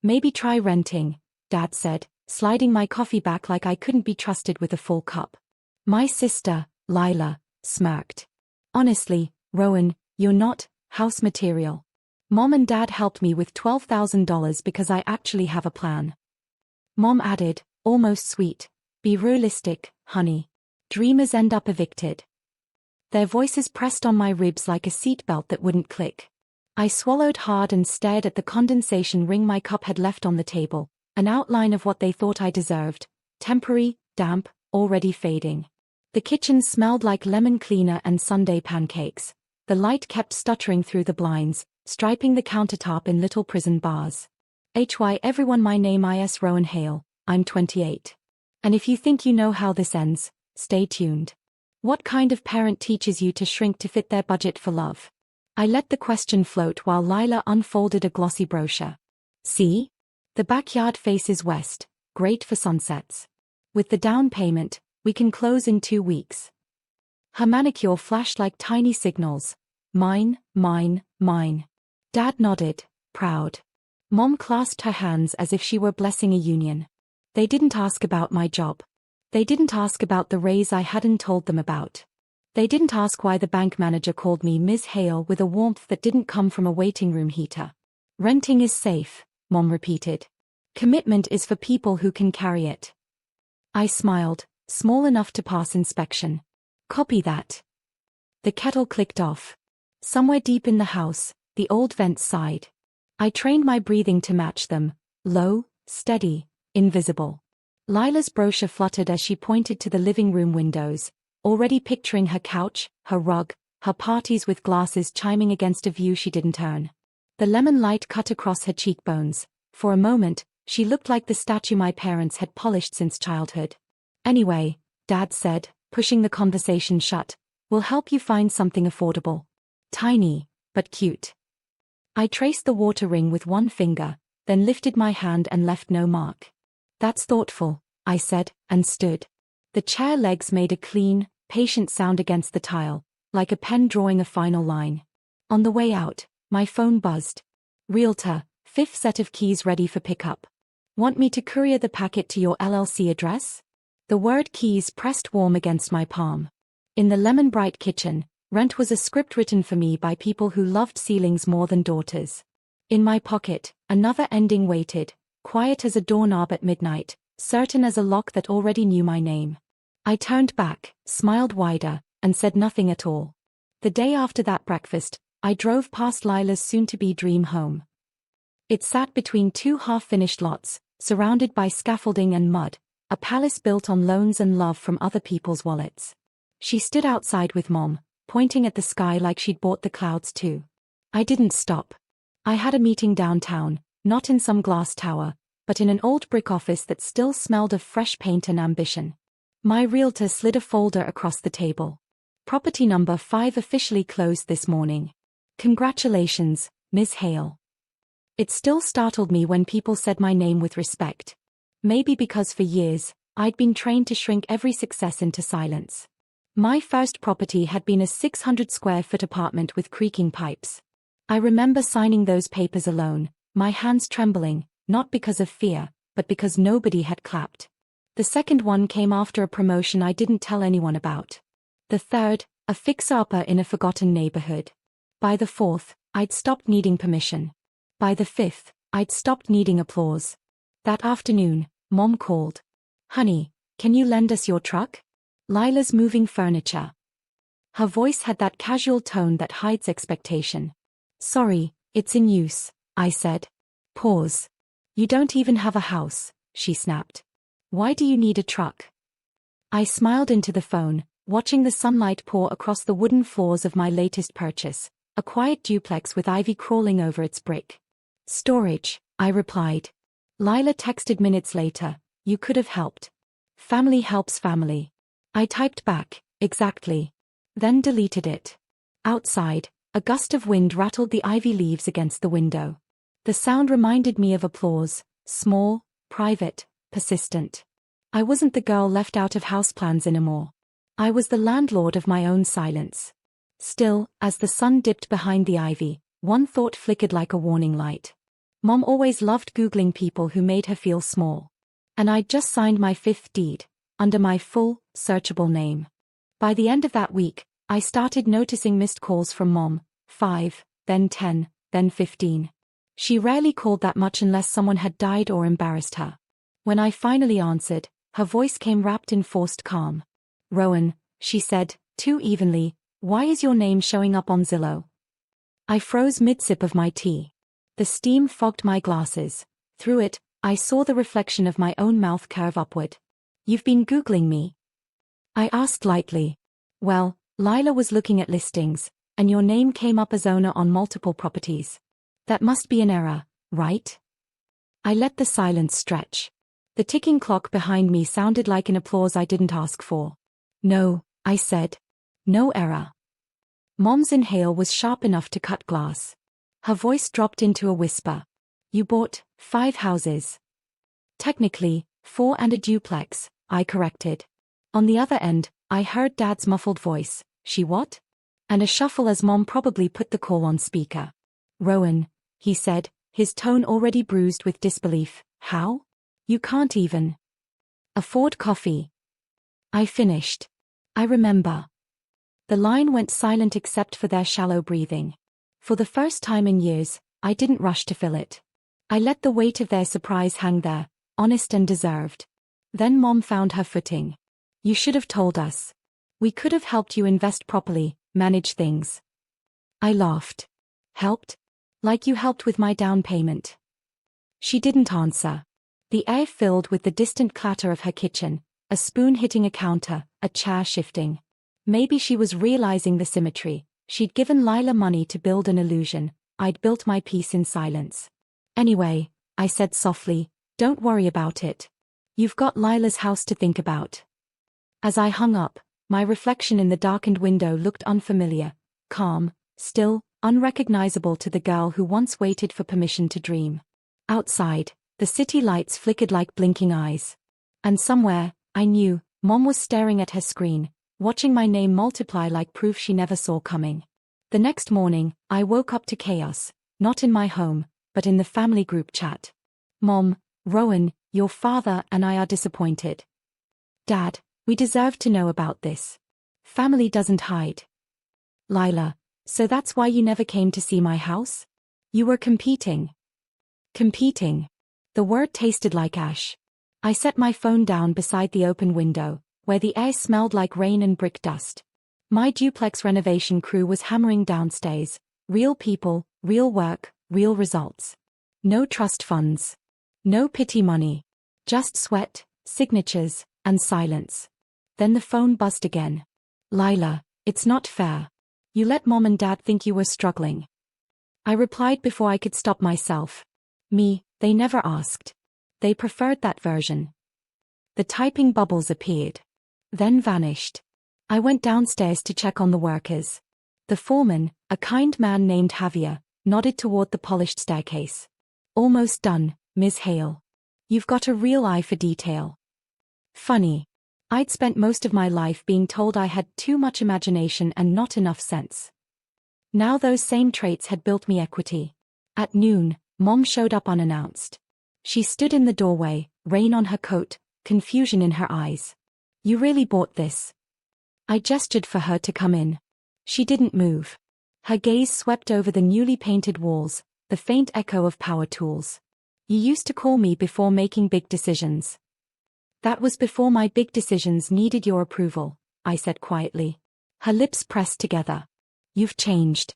Maybe try renting, Dad said, sliding my coffee back like I couldn't be trusted with a full cup. My sister, Lila, smirked. Honestly, Rowan, you're not house material. Mom and Dad helped me with $12,000 because I actually have a plan. Mom added, almost sweet, be realistic, honey. Dreamers end up evicted. Their voices pressed on my ribs like a seatbelt that wouldn't click. I swallowed hard and stared at the condensation ring my cup had left on the table, an outline of what they thought I deserved, temporary, damp, already fading. The kitchen smelled like lemon cleaner and Sunday pancakes. The light kept stuttering through the blinds, striping the countertop in little prison bars. Hy everyone, my name is Rowan Hale, I'm 28. And if you think you know how this ends, stay tuned. What kind of parent teaches you to shrink to fit their budget for love? I let the question float while Lila unfolded a glossy brochure. See? The backyard faces west, great for sunsets. With the down payment, we can close in 2 weeks. Her manicure flashed like tiny signals. Mine, mine, mine. Dad nodded, proud. Mom clasped her hands as if she were blessing a union. They didn't ask about my job. They didn't ask about the raise I hadn't told them about. They didn't ask why the bank manager called me Ms. Hale with a warmth that didn't come from a waiting room heater. Renting is safe, Mom repeated. Commitment is for people who can carry it. I smiled, small enough to pass inspection. Copy that. The kettle clicked off. Somewhere deep in the house, the old vents sighed. I trained my breathing to match them, low, steady, invisible. Lila's brochure fluttered as she pointed to the living room windows, already picturing her couch, her rug, her parties with glasses chiming against a view she didn't earn. The lemon light cut across her cheekbones. For a moment, she looked like the statue my parents had polished since childhood. Anyway, Dad said, pushing the conversation shut, we'll help you find something affordable. Tiny, but cute. I traced the water ring with one finger, then lifted my hand and left no mark. That's thoughtful, I said, and stood. The chair legs made a clean, patient sound against the tile, like a pen drawing a final line. On the way out, my phone buzzed. Realtor, 5th set of keys ready for pickup. Want me to courier the packet to your LLC address? The word keys pressed warm against my palm. In the lemon-bright kitchen, rent was a script written for me by people who loved ceilings more than daughters. In my pocket, another ending waited, quiet as a doorknob at midnight, certain as a lock that already knew my name. I turned back, smiled wider, and said nothing at all. The day after that breakfast, I drove past Lila's soon-to-be dream home. It sat between 2 half-finished lots, surrounded by scaffolding and mud, a palace built on loans and love from other people's wallets. She stood outside with Mom, pointing at the sky like she'd bought the clouds too. I didn't stop. I had a meeting downtown, not in some glass tower, but in an old brick office that still smelled of fresh paint and ambition. My realtor slid a folder across the table. Property number 5 officially closed this morning. Congratulations, Ms. Hale. It still startled me when people said my name with respect. Maybe because for years, I'd been trained to shrink every success into silence. My first property had been a 600-square-foot apartment with creaking pipes. I remember signing those papers alone, my hands trembling, not because of fear, but because nobody had clapped. The second one came after a promotion I didn't tell anyone about. The third, a fixer-upper in a forgotten neighborhood. By the fourth, I'd stopped needing permission. By the fifth, I'd stopped needing applause. That afternoon, Mom called. Honey, can you lend us your truck? Lila's moving furniture. Her voice had that casual tone that hides expectation. Sorry, it's in use, I said. Pause. You don't even have a house, she snapped. Why do you need a truck? I smiled into the phone, watching the sunlight pour across the wooden floors of my latest purchase, a quiet duplex with ivy crawling over its brick. Storage, I replied. Lila texted minutes later, you could have helped. Family helps family. I typed back, exactly. Then deleted it. Outside, a gust of wind rattled the ivy leaves against the window. The sound reminded me of applause, small, private, persistent. I wasn't the girl left out of house plans anymore. I was the landlord of my own silence. Still, as the sun dipped behind the ivy, one thought flickered like a warning light. Mom always loved Googling people who made her feel small. And I'd just signed my 5th deed, under my full, searchable name. By the end of that week, I started noticing missed calls from Mom, 5, then 10, then 15. She rarely called that much unless someone had died or embarrassed her. When I finally answered, her voice came wrapped in forced calm. "Rowan," she said, too evenly, "why is your name showing up on Zillow?" I froze mid-sip of my tea. The steam fogged my glasses. Through it, I saw the reflection of my own mouth curve upward. "You've been Googling me?" I asked lightly. "Well, Lila was looking at listings, and your name came up as owner on multiple properties. That must be an error, right?" I let the silence stretch. The ticking clock behind me sounded like an applause I didn't ask for. "No," I said. "No error." Mom's inhale was sharp enough to cut glass. Her voice dropped into a whisper. "You bought 5 houses." "Technically, 4 and a duplex," I corrected. On the other end, I heard Dad's muffled voice, "She what?" And a shuffle as Mom probably put the call on speaker. "Rowan," he said, his tone already bruised with disbelief, "how? You can't even afford coffee." I finished. "I remember." The line went silent except for their shallow breathing. For the first time in years, I didn't rush to fill it. I let the weight of their surprise hang there, honest and deserved. Then Mom found her footing. "You should have told us. We could have helped you invest properly, manage things." I laughed. "Helped? Like you helped with my down payment?" She didn't answer. The air filled with the distant clatter of her kitchen, a spoon hitting a counter, a chair shifting. Maybe she was realizing the symmetry. She'd given Lila money to build an illusion. I'd built my peace in silence. "Anyway," I said softly, "don't worry about it. You've got Lila's house to think about." As I hung up, my reflection in the darkened window looked unfamiliar, calm, still, unrecognizable to the girl who once waited for permission to dream. Outside, the city lights flickered like blinking eyes. And somewhere, I knew, Mom was staring at her screen, watching my name multiply like proof she never saw coming. The next morning, I woke up to chaos, not in my home, but in the family group chat. "Mom, Rowan, your father and I are disappointed." "Dad, we deserve to know about this. Family doesn't hide." "Lila, so that's why you never came to see my house? You were competing." Competing. The word tasted like ash. I set my phone down beside the open window, where the air smelled like rain and brick dust. My duplex renovation crew was hammering downstairs. Real people, real work, real results. No trust funds. No pity money. Just sweat, signatures, and silence. Then the phone buzzed again. "Lila, it's not fair. You let Mom and Dad think you were struggling." I replied before I could stop myself. They never asked. They preferred that version. The typing bubbles appeared. Then vanished. I went downstairs to check on the workers. The foreman, a kind man named Javier, nodded toward the polished staircase. "Almost done, Ms. Hale. You've got a real eye for detail." Funny. I'd spent most of my life being told I had too much imagination and not enough sense. Now those same traits had built me equity. At noon, Mom showed up unannounced. She stood in the doorway, rain on her coat, confusion in her eyes. "You really bought this?" I gestured for her to come in. She didn't move. Her gaze swept over the newly painted walls, the faint echo of power tools. "You used to call me before making big decisions." "That was before my big decisions needed your approval," I said quietly. Her lips pressed together. "You've changed."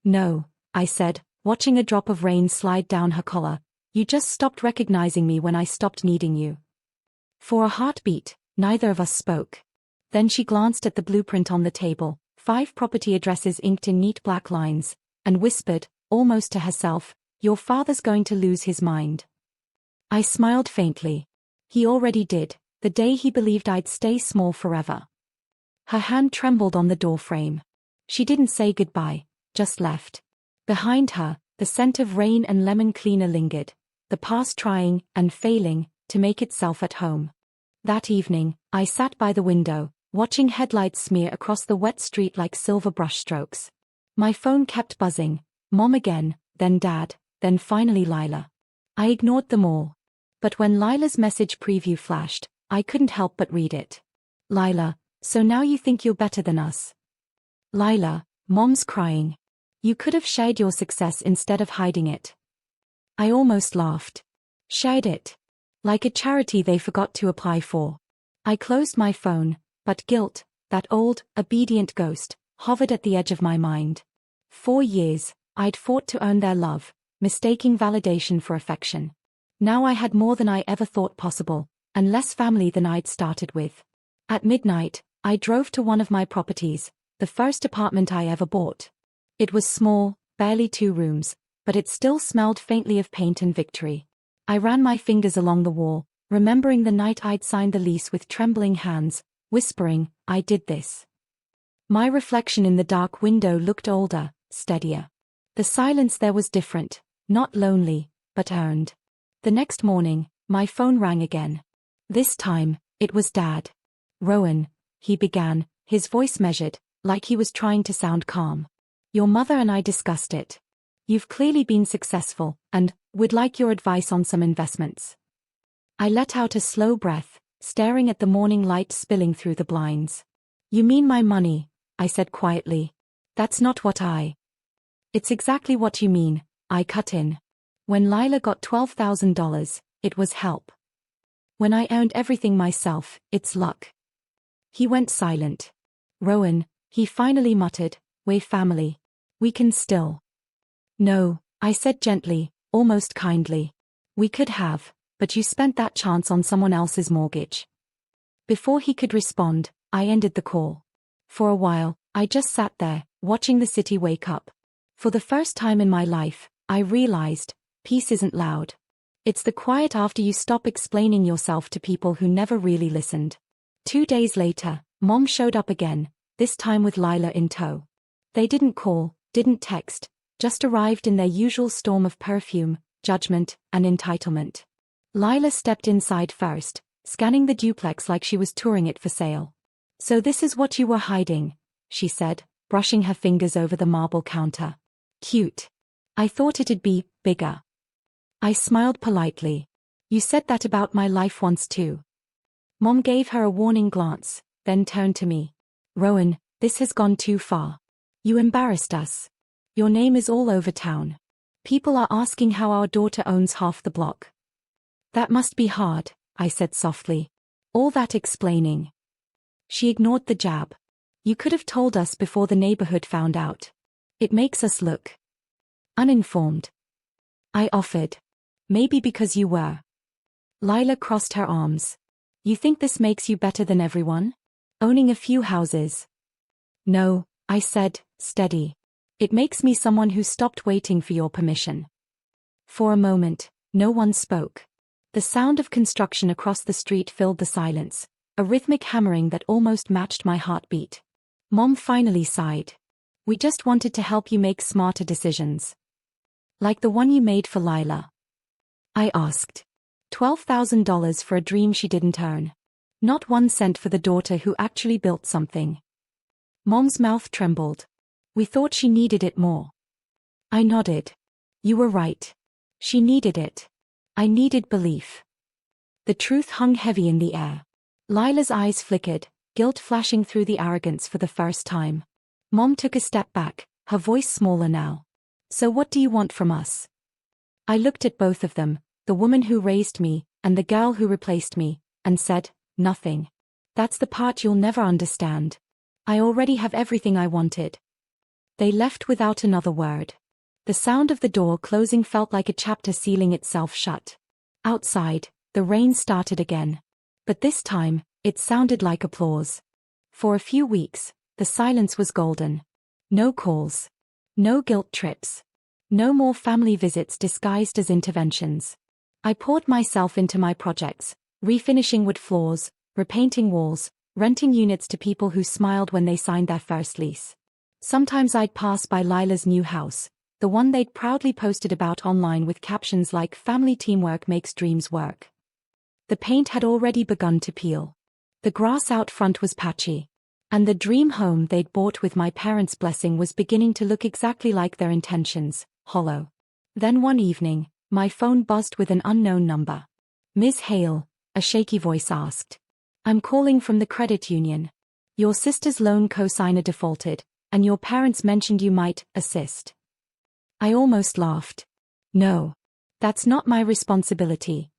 "No," I said, watching a drop of rain slide down her collar. "You just stopped recognizing me when I stopped needing you." For a heartbeat, neither of us spoke. Then she glanced at the blueprint on the table, 5 property addresses inked in neat black lines, and whispered, almost to herself, "Your father's going to lose his mind." I smiled faintly. He already did, the day he believed I'd stay small forever. Her hand trembled on the doorframe. She didn't say goodbye, just left. Behind her, the scent of rain and lemon cleaner lingered, the past trying, and failing, to make itself at home. That evening, I sat by the window, watching headlights smear across the wet street like silver brushstrokes. My phone kept buzzing, Mom again, then Dad, then finally Lila. I ignored them all. But when Lila's message preview flashed, I couldn't help but read it. Lila, so now you think you're better than us? Lila, Mom's crying. You could have shared your success instead of hiding it. I almost laughed. Shared it. Like a charity they forgot to apply for. I closed my phone, but guilt, that old, obedient ghost, hovered at the edge of my mind. 4 years, I'd fought to earn their love, mistaking validation for affection. Now I had more than I ever thought possible, and less family than I'd started with. At midnight, I drove to one of my properties, the first apartment I ever bought. It was small, barely 2 rooms, but it still smelled faintly of paint and victory. I ran my fingers along the wall, remembering the night I'd signed the lease with trembling hands, whispering, I did this. My reflection in the dark window looked older, steadier. The silence there was different, not lonely, but earned. The next morning, my phone rang again. This time, it was Dad. Rowan, he began, his voice measured, like he was trying to sound calm. Your mother and I discussed it. You've clearly been successful, and would like your advice on some investments. I let out a slow breath, staring at the morning light spilling through the blinds. You mean my money, I said quietly. That's not what I. It's exactly what you mean, I cut in. When Lila got $12,000, it was help. When I earned everything myself, it's luck. He went silent. Rowan, he finally muttered, we're family. We can still. No, I said gently, almost kindly. We could have, but you spent that chance on someone else's mortgage. Before he could respond, I ended the call. For a while, I just sat there, watching the city wake up. For the first time in my life, I realized, peace isn't loud. It's the quiet after you stop explaining yourself to people who never really listened. 2 days later, Mom showed up again, this time with Lila in tow. They didn't call, didn't text, just arrived in their usual storm of perfume, judgment, and entitlement. Lila stepped inside first, scanning the duplex like she was touring it for sale. So this is what you were hiding, she said, brushing her fingers over the marble counter. Cute. I thought it'd be bigger. I smiled politely. You said that about my life once too. Mom gave her a warning glance, then turned to me. Rowan, this has gone too far. You embarrassed us. Your name is all over town. People are asking how our daughter owns half the block. That must be hard, I said softly. All that explaining. She ignored the jab. You could have told us before the neighborhood found out. It makes us look uninformed. I offered. Maybe because you were. Lila crossed her arms. You think this makes you better than everyone? Owning a few houses. No, I said, steady. It makes me someone who stopped waiting for your permission. For a moment, no one spoke. The sound of construction across the street filled the silence, a rhythmic hammering that almost matched my heartbeat. Mom finally sighed. We just wanted to help you make smarter decisions. Like the one you made for Lila. I asked. $12,000 for a dream she didn't earn. Not 1 cent for the daughter who actually built something. Mom's mouth trembled. We thought she needed it more. I nodded. You were right. She needed it. I needed belief. The truth hung heavy in the air. Lila's eyes flickered, guilt flashing through the arrogance for the first time. Mom took a step back, her voice smaller now. So what do you want from us? I looked at both of them, the woman who raised me, and the girl who replaced me, and said, nothing. That's the part you'll never understand. I already have everything I wanted. They left without another word. The sound of the door closing felt like a chapter sealing itself shut. Outside, the rain started again. But this time, it sounded like applause. For a few weeks, the silence was golden. No calls. No guilt trips. No more family visits disguised as interventions. I poured myself into my projects, refinishing wood floors, repainting walls, renting units to people who smiled when they signed their first lease. Sometimes I'd pass by Lila's new house, the one they'd proudly posted about online with captions like "Family teamwork makes dreams work." The paint had already begun to peel. The grass out front was patchy. And the dream home they'd bought with my parents' blessing was beginning to look exactly like their intentions, hollow. Then one evening, my phone buzzed with an unknown number. "Ms. Hale," a shaky voice asked. "I'm calling from the credit union. Your sister's loan cosigner defaulted, and your parents mentioned you might assist." I almost laughed. "No. That's not my responsibility."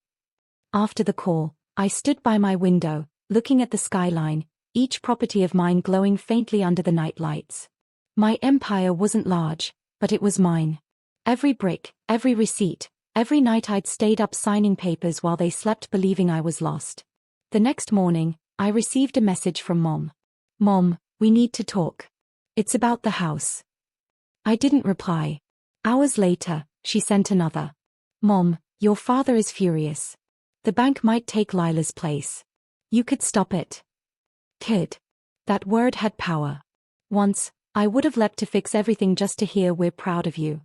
After the call, I stood by my window, looking at the skyline, each property of mine glowing faintly under the night lights. My empire wasn't large, but it was mine. Every brick, every receipt, every night I'd stayed up signing papers while they slept believing I was lost. The next morning, I received a message from Mom. "Mom, we need to talk. It's about the house." I didn't reply. Hours later, she sent another. "Mom, your father is furious. The bank might take Lila's place. You could stop it." Kid. That word had power. Once, I would have leapt to fix everything just to hear "we're proud of you."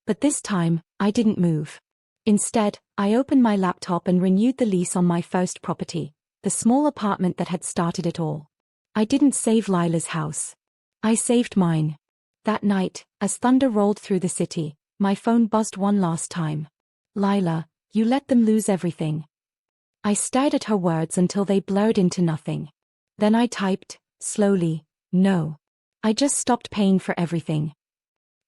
But this time, I didn't move. Instead, I opened my laptop and renewed the lease on my first property, the small apartment that had started it all. I didn't save Lila's house. I saved mine. That night, as thunder rolled through the city, my phone buzzed one last time. "Lila, you let them lose everything." I stared at her words until they blurred into nothing. Then I typed, slowly, "No. I just stopped paying for everything."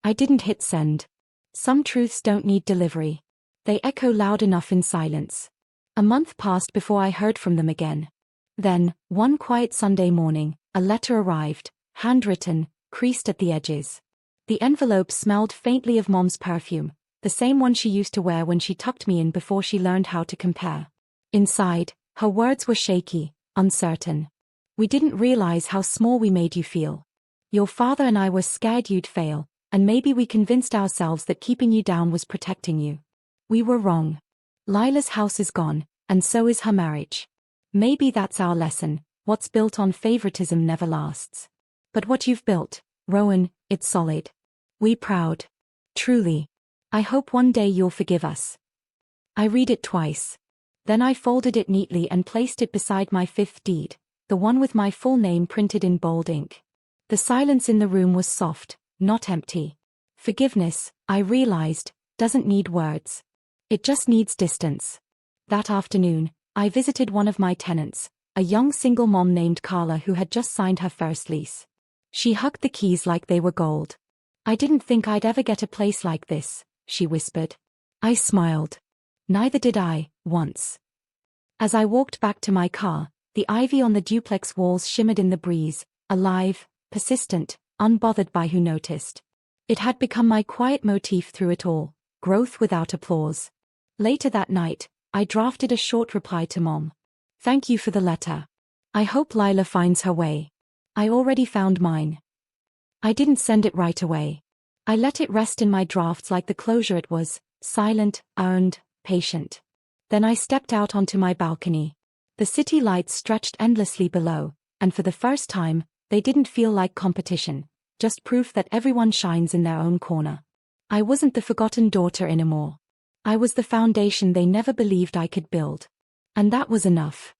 I didn't hit send. Some truths don't need delivery. They echo loud enough in silence. A month passed before I heard from them again. Then, one quiet Sunday morning, a letter arrived, handwritten, creased at the edges. The envelope smelled faintly of Mom's perfume, the same one she used to wear when she tucked me in before she learned how to compare. Inside, her words were shaky, uncertain. "We didn't realize how small we made you feel. Your father and I were scared you'd fail, and maybe we convinced ourselves that keeping you down was protecting you. We were wrong. Lila's house is gone, and so is her marriage. Maybe that's our lesson: what's built on favoritism never lasts. But what you've built, Rowan, it's solid. We proud. Truly. I hope one day you'll forgive us." I read it twice. Then I folded it neatly and placed it beside my fifth deed, the one with my full name printed in bold ink. The silence in the room was soft, not empty. Forgiveness, I realized, doesn't need words. It just needs distance. That afternoon, I visited one of my tenants, a young single mom named Carla who had just signed her first lease. She hugged the keys like they were gold. "I didn't think I'd ever get a place like this," she whispered. I smiled. Neither did I, once. As I walked back to my car, the ivy on the duplex walls shimmered in the breeze, alive, persistent, unbothered by who noticed. It had become my quiet motif through it all, growth without applause. Later that night, I drafted a short reply to Mom. "Thank you for the letter. I hope Lila finds her way. I already found mine." I didn't send it right away. I let it rest in my drafts like the closure it was, silent, earned, patient. Then I stepped out onto my balcony. The city lights stretched endlessly below, and for the first time, they didn't feel like competition, just proof that everyone shines in their own corner. I wasn't the forgotten daughter anymore. I was the foundation they never believed I could build. And that was enough.